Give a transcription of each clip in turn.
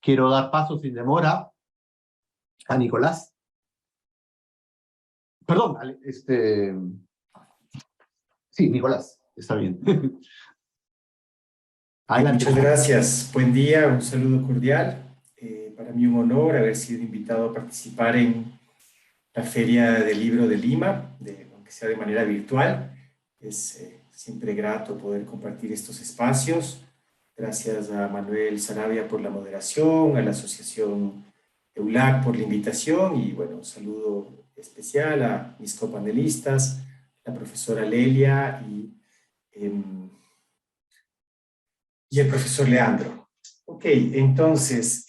quiero dar paso sin demora a Nicolás. Perdón, sí, Nicolás, está bien. Adelante. Muchas gracias. Buen día, un saludo cordial. Para mí un honor haber sido invitado a participar en la Feria del Libro de Lima, aunque sea de manera virtual. Es siempre grato poder compartir estos espacios. Gracias a Manuel Sarabia por la moderación, a la Asociación EULAC por la invitación y, bueno, un saludo especial a mis copanelistas, la profesora Lelia y el profesor Leandro. Ok, entonces,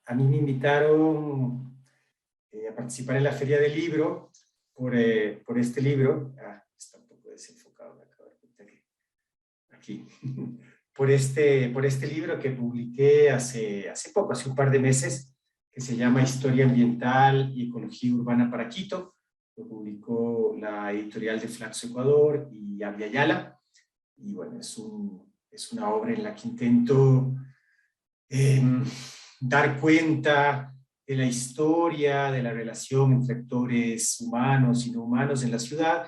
a mí me invitaron a participar en la Feria del Libro por este libro. Está un poco desenfocado, me acabo de dar cuenta que aquí. por este libro que publiqué hace poco, hace un par de meses, que se llama Historia Ambiental y Ecología Urbana para Quito. Lo publicó la editorial de Flaxo Ecuador y Avia Yala. Y bueno, es una obra en la que intento dar cuenta de la historia, de la relación entre actores humanos y no humanos en la ciudad,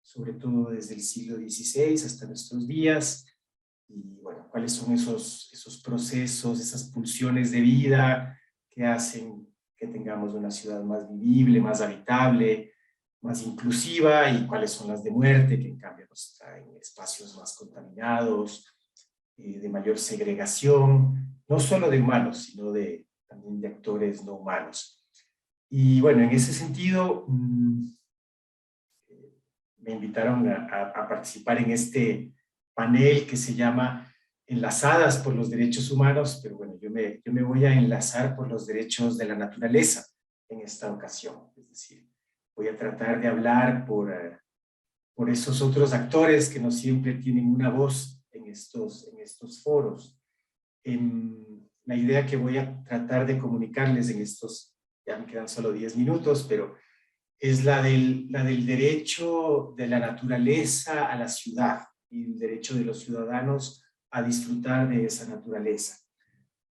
sobre todo desde el siglo XVI hasta nuestros días, y bueno, cuáles son esos procesos, esas pulsiones de vida que hacen que tengamos una ciudad más vivible, más habitable, más inclusiva, y cuáles son las de muerte, que en cambio nos traen espacios más contaminados, de mayor segregación, no solo de humanos, sino también de actores no humanos. Y bueno, en ese sentido, me invitaron a participar en este panel que se llama Enlazadas por los Derechos Humanos, pero bueno, yo me voy a enlazar por los derechos de la naturaleza en esta ocasión. Es decir, voy a tratar de hablar por esos otros actores que no siempre tienen una voz en estos foros. La idea que voy a tratar de comunicarles en ya me quedan solo 10 minutos, pero es la del derecho de la naturaleza a la ciudad y el derecho de los ciudadanos a disfrutar de esa naturaleza.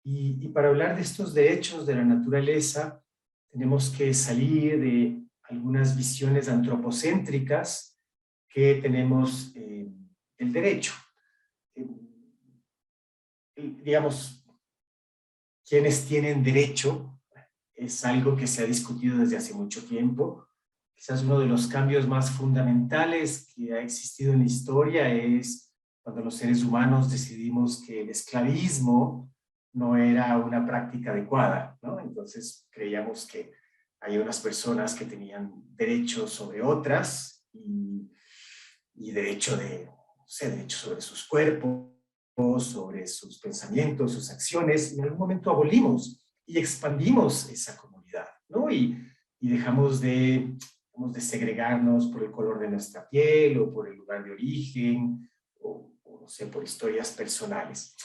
Y para hablar de estos derechos de la naturaleza, tenemos que salir de algunas visiones antropocéntricas que tenemos del derecho. Digamos, quienes tienen derecho es algo que se ha discutido desde hace mucho tiempo. Quizás uno de los cambios más fundamentales que ha existido en la historia es cuando los seres humanos decidimos que el esclavismo no era una práctica adecuada, ¿no? Entonces creíamos que hay unas personas que tenían derechos sobre otras y derecho derecho sobre sus cuerpos, sobre sus pensamientos, sus acciones. En algún momento abolimos y expandimos esa comunidad, ¿no? Y dejamos de segregarnos por el color de nuestra piel o por el lugar de origen o no sé, por historias personales.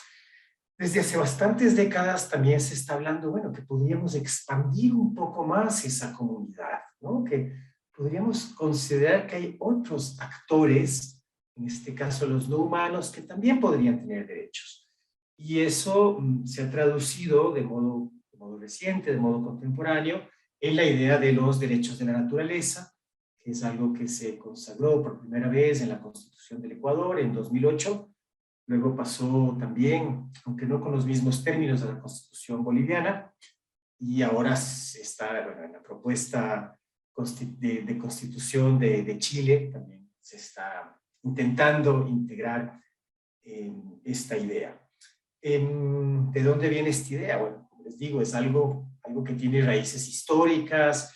Desde hace bastantes décadas también se está hablando, bueno, que podríamos expandir un poco más esa comunidad, ¿no? Que podríamos considerar que hay otros actores, en este caso los no humanos, que también podrían tener derechos. Y eso se ha traducido de modo reciente, de modo contemporáneo, en la idea de los derechos de la naturaleza, que es algo que se consagró por primera vez en la Constitución del Ecuador en 2008, luego pasó también, aunque no con los mismos términos, a la Constitución boliviana, y ahora está, bueno, en la propuesta de Constitución de Chile, también se está intentando integrar esta idea. ¿De dónde viene esta idea? Bueno, como les digo, es algo que tiene raíces históricas.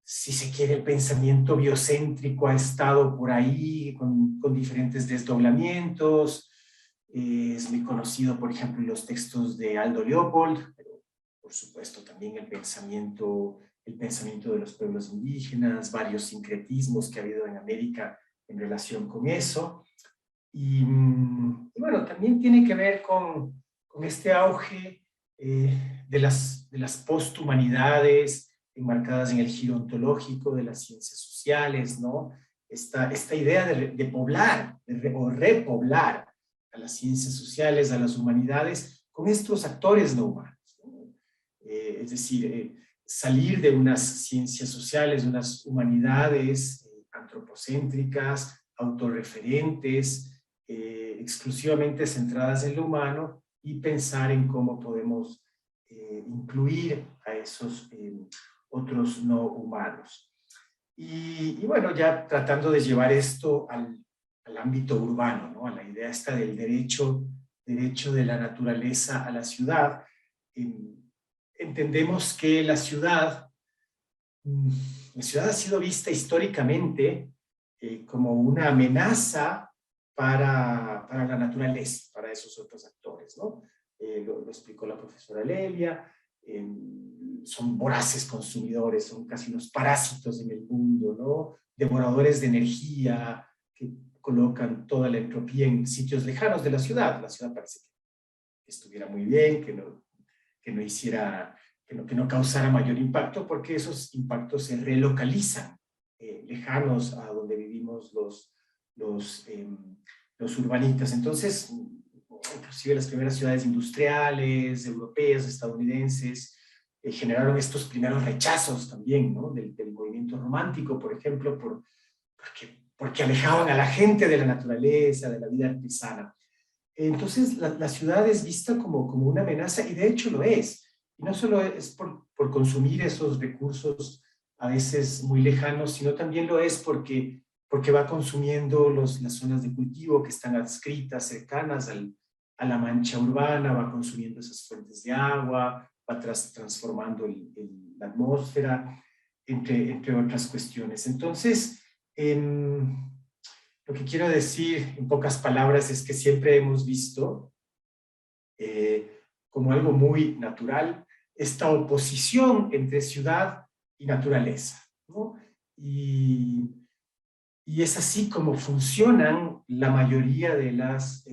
Si se quiere, el pensamiento biocéntrico ha estado por ahí con diferentes desdoblamientos. Es muy conocido, por ejemplo, en los textos de Aldo Leopold, pero por supuesto también el pensamiento de los pueblos indígenas, varios sincretismos que ha habido en América en relación con eso. Y bueno, también tiene que ver con este auge de las posthumanidades enmarcadas en el giro ontológico de las ciencias sociales, ¿no? Esta idea de poblar o repoblar a las ciencias sociales, a las humanidades, con estos actores no humanos, ¿no? Es decir, salir de unas ciencias sociales, de unas humanidades antropocéntricas, autorreferentes, exclusivamente centradas en lo humano, y pensar en cómo podemos incluir a esos otros no humanos. Y bueno, ya tratando de llevar esto al ámbito urbano, ¿no? A la idea esta del derecho de la naturaleza a la ciudad. Entendemos que la ciudad ha sido vista históricamente como una amenaza para la naturaleza, para esos otros actores, ¿no? Lo explicó la profesora Lelia. Son voraces consumidores, son casi unos parásitos en el mundo, ¿no? Devoradores de energía, que colocan toda la entropía en sitios lejanos de la ciudad. La ciudad parece que estuviera muy bien, que no causara mayor impacto, porque esos impactos se relocalizan lejanos a donde vivimos los urbanitas. Entonces, inclusive las primeras ciudades industriales, europeas, estadounidenses, generaron estos primeros rechazos también, ¿no? del movimiento romántico, por ejemplo, porque alejaban a la gente de la naturaleza, de la vida artesana. Entonces, la ciudad es vista como una amenaza, y de hecho lo es. Y no solo es por consumir esos recursos a veces muy lejanos, sino también lo es porque va consumiendo las zonas de cultivo que están adscritas, cercanas a la mancha urbana, va consumiendo esas fuentes de agua, va transformando la atmósfera, entre otras cuestiones. Entonces, lo que quiero decir en pocas palabras es que siempre hemos visto como algo muy natural esta oposición entre ciudad y naturaleza, ¿no? Y es así como funcionan la mayoría de las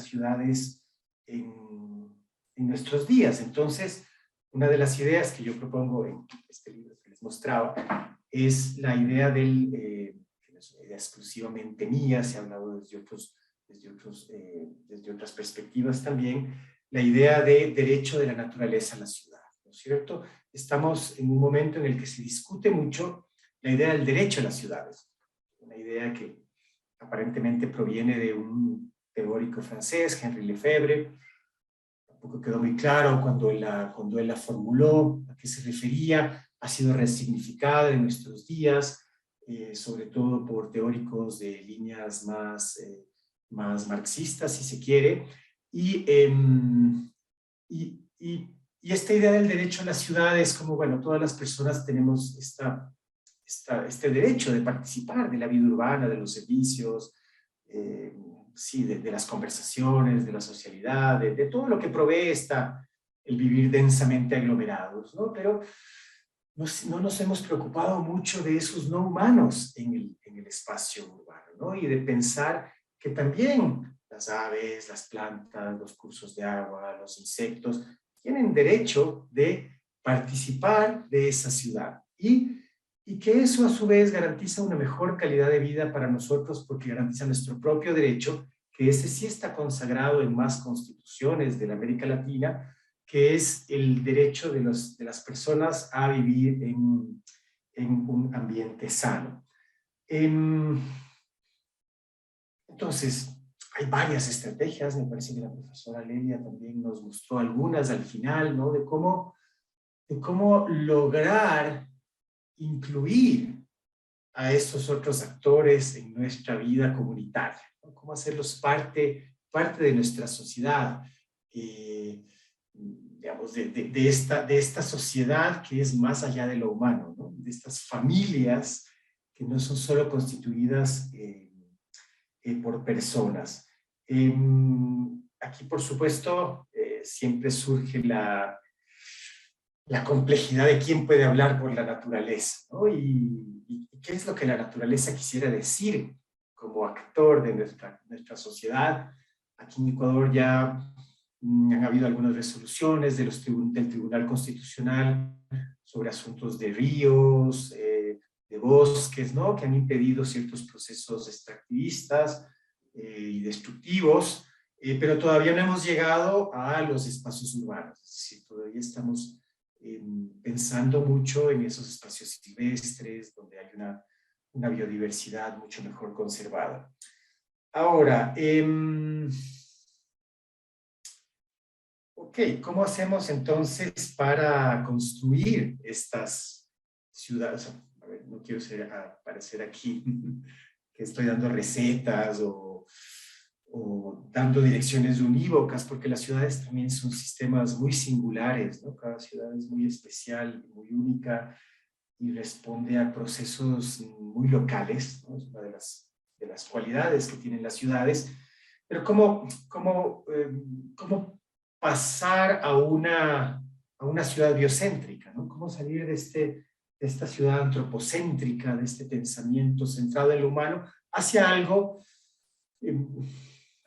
ciudades en nuestros días. Entonces, una de las ideas que yo propongo en este libro que les mostraba es la idea que no es una idea exclusivamente mía, se ha hablado desde otras perspectivas también, la idea de derecho de la naturaleza a la ciudad, ¿no es cierto? Estamos en un momento en el que se discute mucho la idea del derecho a las ciudades, una idea que aparentemente proviene de un teórico francés, Henri Lefebvre. Tampoco quedó muy claro cuando él la formuló, a qué se refería. Ha sido resignificada en nuestros días, sobre todo por teóricos de líneas más marxistas, si se quiere. Y esta idea del derecho a la ciudad es como, bueno, todas las personas tenemos este derecho de participar de la vida urbana, de los servicios, sí, de las conversaciones, de la socialidad, de todo lo que provee el vivir densamente aglomerados, ¿no? Pero no nos hemos preocupado mucho de esos no humanos en el espacio urbano, ¿no? Y de pensar que también las aves, las plantas, los cursos de agua, los insectos, tienen derecho de participar de esa ciudad. Y que eso a su vez garantiza una mejor calidad de vida para nosotros, porque garantiza nuestro propio derecho, que ese sí está consagrado en más constituciones de la América Latina, que es el derecho de las personas a vivir en un ambiente sano. Entonces, hay varias estrategias, me parece que la profesora Lelia también nos mostró algunas al final, ¿no? De cómo lograr incluir a estos otros actores en nuestra vida comunitaria, ¿no? Cómo hacerlos parte de nuestra sociedad, digamos, de esta sociedad que es más allá de lo humano, ¿no? De estas familias que no son solo constituidas por personas. Aquí, por supuesto, siempre surge la complejidad de quién puede hablar por la naturaleza, ¿no? Y qué es lo que la naturaleza quisiera decir como actor de nuestra sociedad. Aquí en Ecuador ya han habido algunas resoluciones del Tribunal Constitucional sobre asuntos de ríos, de bosques, ¿no? Que han impedido ciertos procesos extractivistas y destructivos. pero todavía no hemos llegado a los espacios urbanos, es decir, todavía estamos pensando mucho en esos espacios silvestres, donde hay una biodiversidad mucho mejor conservada. Ahora, ok, ¿cómo hacemos entonces para construir estas ciudades? A ver, no quiero parecer aquí que estoy dando recetas o dando direcciones unívocas, porque las ciudades también son sistemas muy singulares, ¿no? Cada ciudad es muy especial, muy única y responde a procesos muy locales, ¿no? Es una de las cualidades que tienen las ciudades. Pero ¿cómo pasar a una ciudad biocéntrica, ¿no? ¿Cómo salir de esta ciudad antropocéntrica, de este pensamiento centrado en lo humano, hacia algo,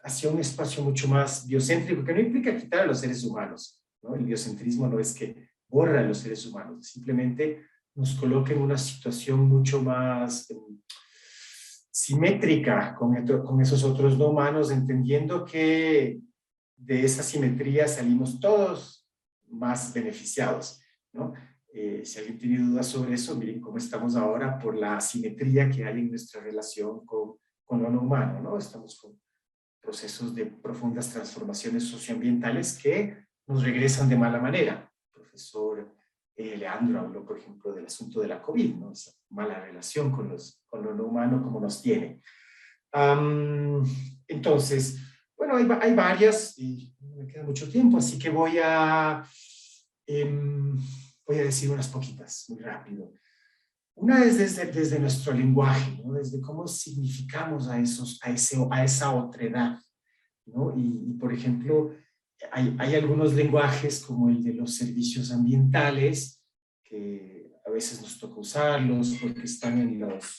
hacia un espacio mucho más biocéntrico, que no implica quitar a los seres humanos, ¿no? El biocentrismo no es que borra a los seres humanos, simplemente nos coloca en una situación mucho más simétrica con esos otros no humanos, entendiendo que de esa simetría salimos todos más beneficiados, ¿no? Si alguien tiene dudas sobre eso, miren cómo estamos ahora por la asimetría que hay en nuestra relación con lo no humano, ¿no? Estamos con procesos de profundas transformaciones socioambientales que nos regresan de mala manera. El profesor Leandro habló, por ejemplo, del asunto de la COVID, ¿no? Esa mala relación con lo no humano como nos tiene. Entonces, bueno, hay varias y no me queda mucho tiempo, así que voy a decir unas poquitas, muy rápido. Una es desde nuestro lenguaje, ¿no? Desde cómo significamos a esa otredad, ¿no? Por ejemplo, hay algunos lenguajes como el de los servicios ambientales, que a veces nos toca usarlos porque están en los...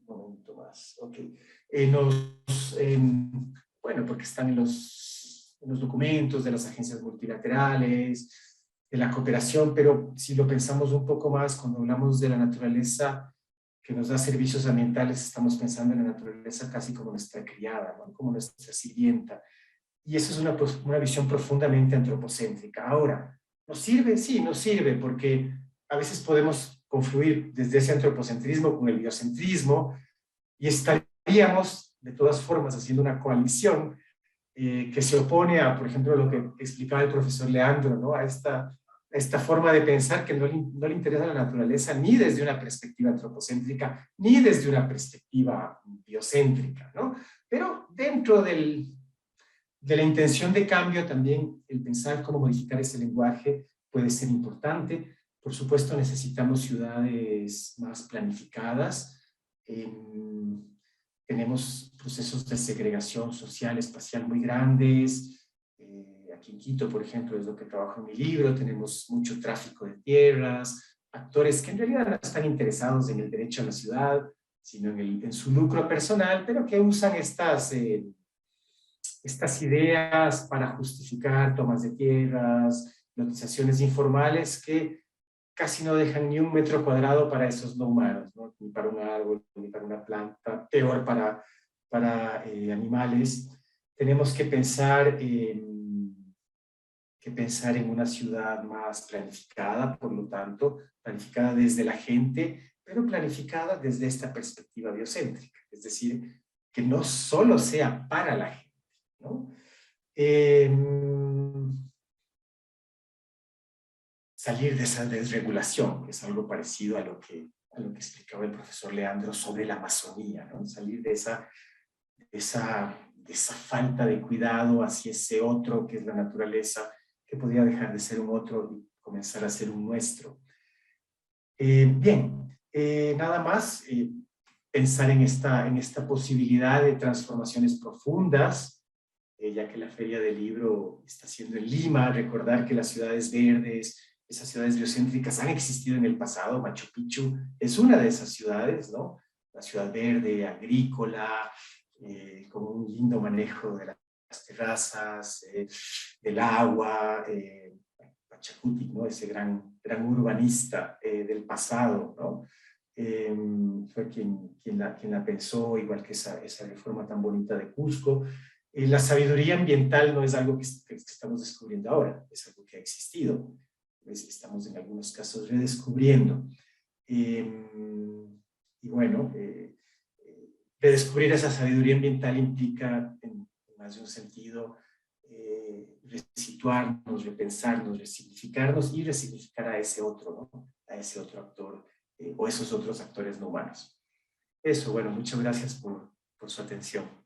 Un momento más, ok. Bueno, porque están en los documentos de las agencias multilaterales, de la cooperación, pero si lo pensamos un poco más, cuando hablamos de la naturaleza que nos da servicios ambientales, estamos pensando en la naturaleza casi como nuestra criada, ¿no? Como nuestra sirvienta. Y eso es una visión profundamente antropocéntrica. Ahora, ¿nos sirve? Sí, nos sirve, porque a veces podemos confluir desde ese antropocentrismo con el biocentrismo y estaríamos, de todas formas, haciendo una coalición que se opone a, por ejemplo, lo que explicaba el profesor Leandro, ¿no? A esta forma de pensar que no le interesa la naturaleza ni desde una perspectiva antropocéntrica, ni desde una perspectiva biocéntrica, ¿no? Pero dentro de la intención de cambio también el pensar cómo modificar ese lenguaje puede ser importante. Por supuesto, necesitamos ciudades más planificadas. Tenemos procesos de segregación social, espacial muy grandes. Aquí en Quito, por ejemplo, es lo que trabajo en mi libro. Tenemos mucho tráfico de tierras, actores que en realidad no están interesados en el derecho a la ciudad, sino en su lucro personal, pero que usan estas ideas para justificar tomas de tierras, lotizaciones informales que casi no dejan ni un metro cuadrado para esos no humanos, ¿no? Ni para un árbol, ni para una planta, peor para animales. Tenemos que pensar en una ciudad más planificada, por lo tanto, planificada desde la gente, pero planificada desde esta perspectiva biocéntrica, es decir, que no solo sea para la gente, ¿no? Salir de esa desregulación, que es algo parecido a lo que explicaba el profesor Leandro sobre la Amazonía, ¿no? Salir de esa falta de cuidado hacia ese otro que es la naturaleza, que podría dejar de ser un otro y comenzar a ser un nuestro. Bien, nada más pensar en esta posibilidad de transformaciones profundas, ya que la Feria del Libro está siendo en Lima, recordar que las ciudades verdes, esas ciudades biocéntricas han existido en el pasado. Machu Picchu es una de esas ciudades, ¿no? La ciudad verde, agrícola, con un lindo manejo de las terrazas, del agua, Pachacuti, ¿no? Ese gran urbanista del pasado, ¿no? fue quien la pensó, igual que esa reforma tan bonita de Cusco. La sabiduría ambiental no es algo que estamos descubriendo ahora, es algo que ha existido. Estamos en algunos casos redescubriendo. Y bueno, redescubrir esa sabiduría ambiental implica, en más de un sentido, resituarnos, repensarnos, resignificarnos y resignificar a ese otro, ¿no? A ese otro actor o esos otros actores no humanos. Eso, bueno, muchas gracias por su atención.